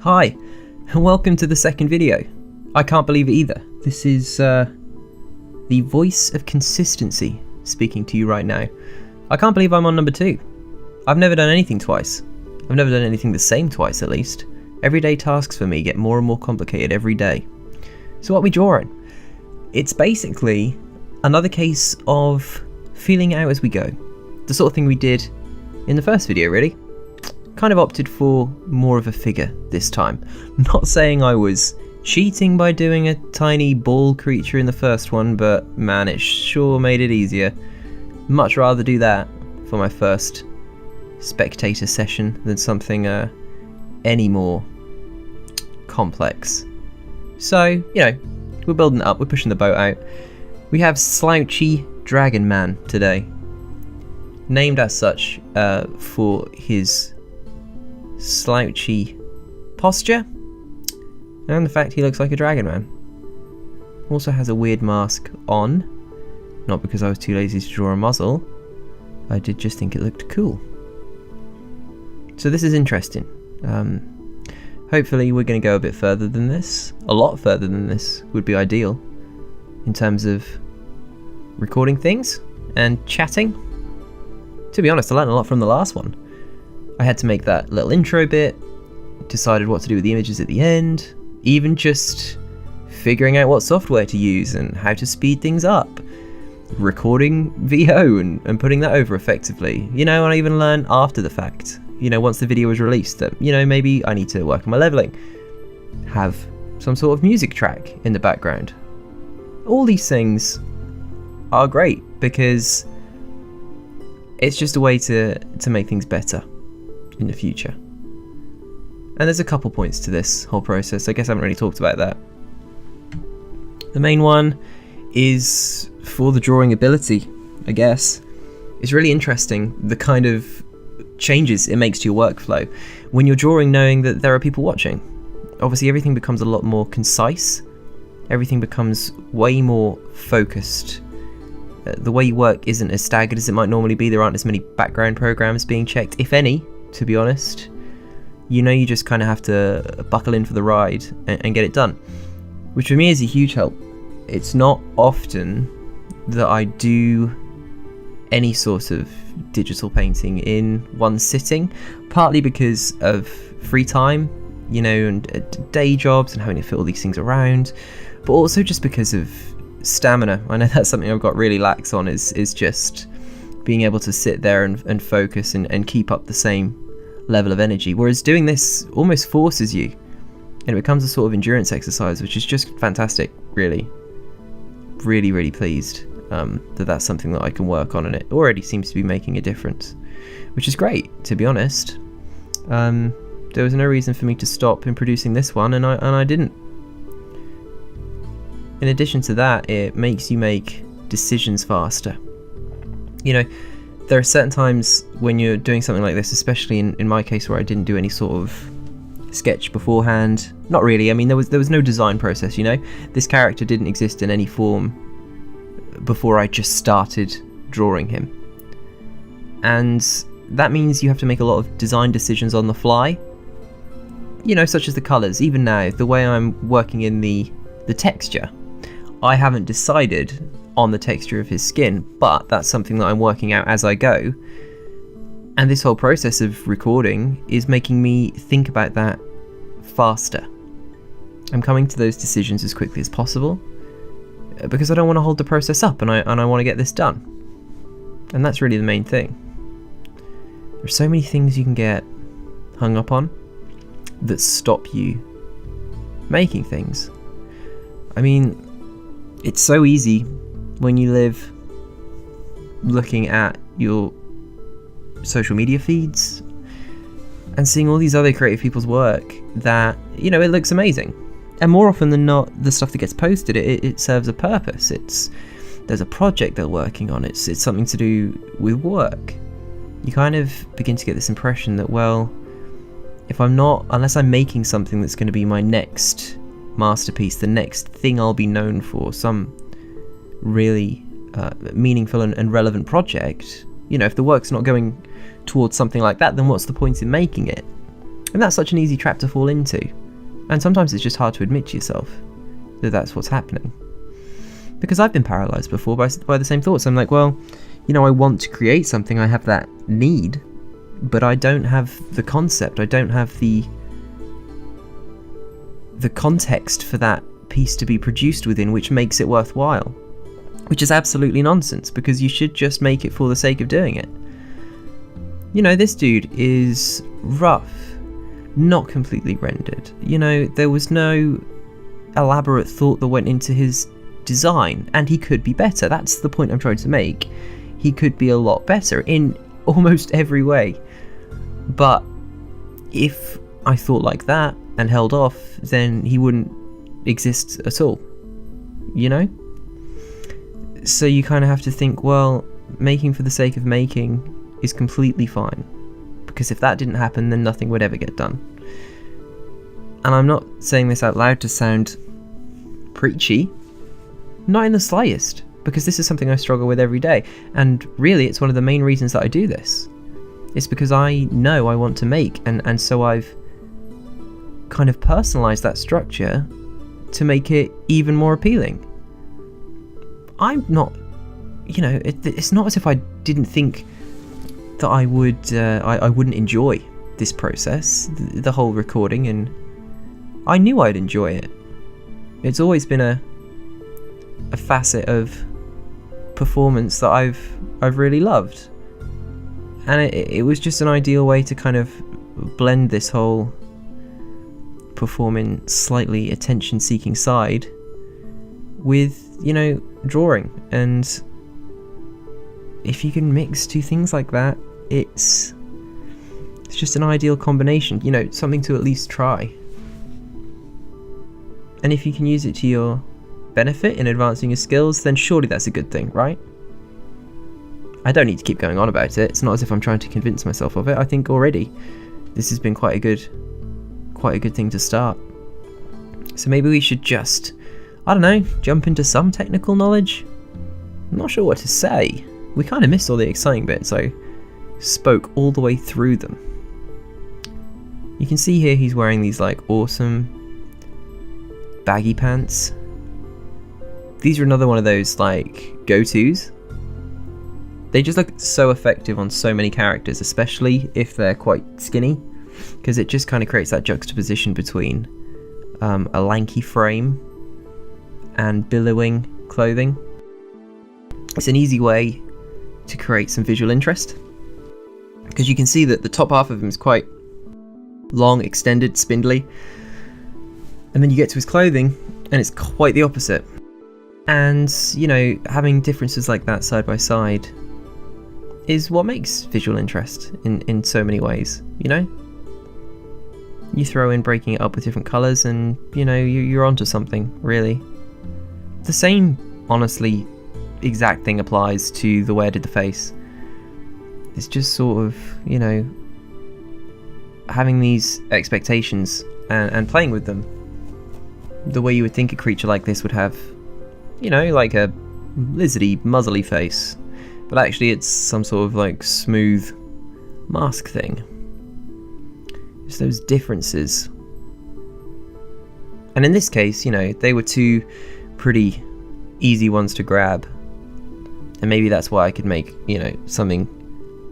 Hi, and welcome to the second video. I can't believe it either. This is the voice of consistency speaking to you right now. I can't believe I'm on number 2. I've never done anything twice. I've never done anything the same twice, at least. Everyday tasks for me get more and more complicated every day. So what are we drawing? It's basically another case of feeling out as we go. The sort of thing we did in the first video, really. Kind of opted for more of a figure this time. Not saying I was cheating by doing a tiny ball creature in the first one, but man, it sure made it easier. Much rather do that for my first spectator session than something any more complex. So, we're building it up, we're pushing the boat out. We have Slouchy Dragon Man today. Named as such for his slouchy posture and the fact he looks like a dragon man. Also has a weird mask on, not because I was too lazy to draw a muzzle. I did just think it looked cool. So this is interesting. Hopefully we're going to go a bit further than this. A lot further than this would be ideal in terms of recording things and chatting. To be honest, I learned a lot from the last one. I had to make that little intro bit, decided what to do with the images at the end, even just figuring out what software to use and how to speed things up, recording VO and putting that over effectively. And I even learned after the fact, once the video was released, that, maybe I need to work on my leveling, have some sort of music track in the background. All these things are great because it's just a way to make things better in the future. And there's a couple points to this whole process. I guess I haven't really talked about that. The main one is for the drawing ability, I guess. It's really interesting the kind of changes it makes to your workflow when you're drawing knowing that there are people watching. Obviously everything becomes a lot more concise. Everything becomes way more focused. The way you work isn't as staggered as it might normally be. There aren't as many background programs being checked, if any, to be honest. You just kind of have to buckle in for the ride and get it done, which for me is a huge help. It's not often that I do any sort of digital painting in one sitting, partly because of free time, and day jobs and having to fit all these things around, but also just because of stamina. I know that's something I've got really lax on, is just being able to sit there and focus and keep up the same level of energy, whereas doing this almost forces you, and it becomes a sort of endurance exercise, which is just fantastic. Really pleased that that's something that I can work on, and it already seems to be making a difference, which is great, to be honest. There was no reason for me to stop in producing this one, and I didn't. In addition to that, it makes you make decisions faster. There are certain times when you're doing something like this, especially in my case where I didn't do any sort of sketch beforehand. Not really, there was no design process, This character didn't exist in any form before I just started drawing him. And that means you have to make a lot of design decisions on the fly. Such as the colours. Even now, the way I'm working in the texture, I haven't decided on the texture of his skin, but that's something that I'm working out as I go. And this whole process of recording is making me think about that faster. I'm coming to those decisions as quickly as possible because I don't want to hold the process up, and I want to get this done. And that's really the main thing. There's so many things you can get hung up on that stop you making things. It's so easy when you live looking at your social media feeds and seeing all these other creative people's work that, it looks amazing. And more often than not, the stuff that gets posted, it serves a purpose. There's a project they're working on. It's something to do with work. You kind of begin to get this impression that, well, unless I'm making something that's going to be my next masterpiece, the next thing I'll be known for, some really meaningful and relevant project, if the work's not going towards something like that, then what's the point in making it? And that's such an easy trap to fall into. And sometimes it's just hard to admit to yourself that that's what's happening. Because I've been paralysed before by the same thoughts. I'm like, well, you know, I want to create something, I have that need, but I don't have the concept, I don't have the context for that piece to be produced within, which makes it worthwhile. Which is absolutely nonsense, because you should just make it for the sake of doing it. You know, this dude is rough, not completely rendered. You know, there was no elaborate thought that went into his design, and he could be better. That's the point I'm trying to make. He could be a lot better in almost every way. But if I thought like that and held off, then he wouldn't exist at all, you know? So you kind of have to think, well, making for the sake of making is completely fine, because if that didn't happen, then nothing would ever get done. And I'm not saying this out loud to sound preachy, not in the slightest, because this is something I struggle with every day, and really it's one of the main reasons that I do this. It's because I know I want to make, and so I've kind of personalised that structure to make it even more appealing. I'm not, you know, it's not as if I didn't think that I wouldn't enjoy this process, the whole recording, and I knew I'd enjoy it. It's always been a facet of performance that I've really loved, and it was just an ideal way to kind of blend this whole performing slightly attention-seeking side with, you know, drawing. And if you can mix two things like that, it's just an ideal combination, you know, something to at least try. And if you can use it to your benefit in advancing your skills, then surely that's a good thing, right? I don't need to keep going on about it. It's not as if I'm trying to convince myself of it. I think already this has been quite a good thing to start. So maybe we should just, I don't know, jump into some technical knowledge? I'm not sure what to say. We kind of missed all the exciting bits. I spoke all the way through them. You can see here he's wearing these like awesome baggy pants. These are another one of those like go-tos. They just look so effective on so many characters, especially if they're quite skinny, because it just kind of creates that juxtaposition between a lanky frame and billowing clothing. It's an easy way to create some visual interest, because you can see that the top half of him is quite long, extended, spindly, and then you get to his clothing and it's quite the opposite. And, you know, having differences like that side by side is what makes visual interest in so many ways, you know? You throw in breaking it up with different colours and, you know, you're onto something, really. The same, honestly, exact thing applies to the way I did the face. It's just sort of, you know, having these expectations and playing with them the way you would think a creature like this would have, you know, like a lizardy, muzzly face, but actually it's some sort of like smooth mask thing. It's those differences. And in this case, you know, they were two pretty easy ones to grab, and maybe that's why I could make, you know, something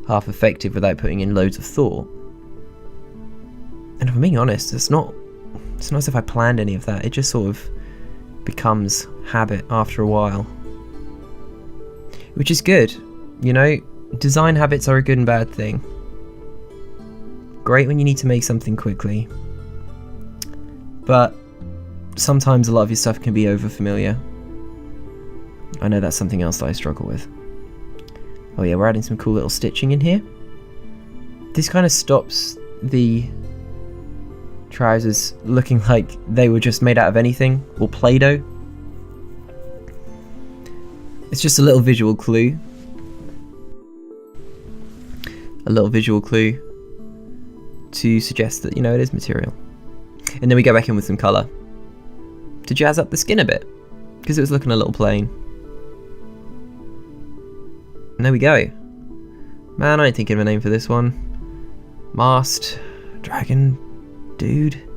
half effective without putting in loads of thought. And if I'm being honest, it's not as if I planned any of that. It just sort of becomes habit after a while, which is good. You know, design habits are a good and bad thing. Great when you need to make something quickly, but sometimes a lot of your stuff can be over familiar. I know that's something else that I struggle with. Oh yeah, we're adding some cool little stitching in here. This kind of stops the trousers looking like they were just made out of anything, or Play-Doh. It's just a little visual clue. A little visual clue to suggest that, you know, it is material. And then we go back in with some colour to jazz up the skin a bit, because it was looking a little plain. And there we go. Man, I ain't thinking of a name for this one. Masked Dragon dude.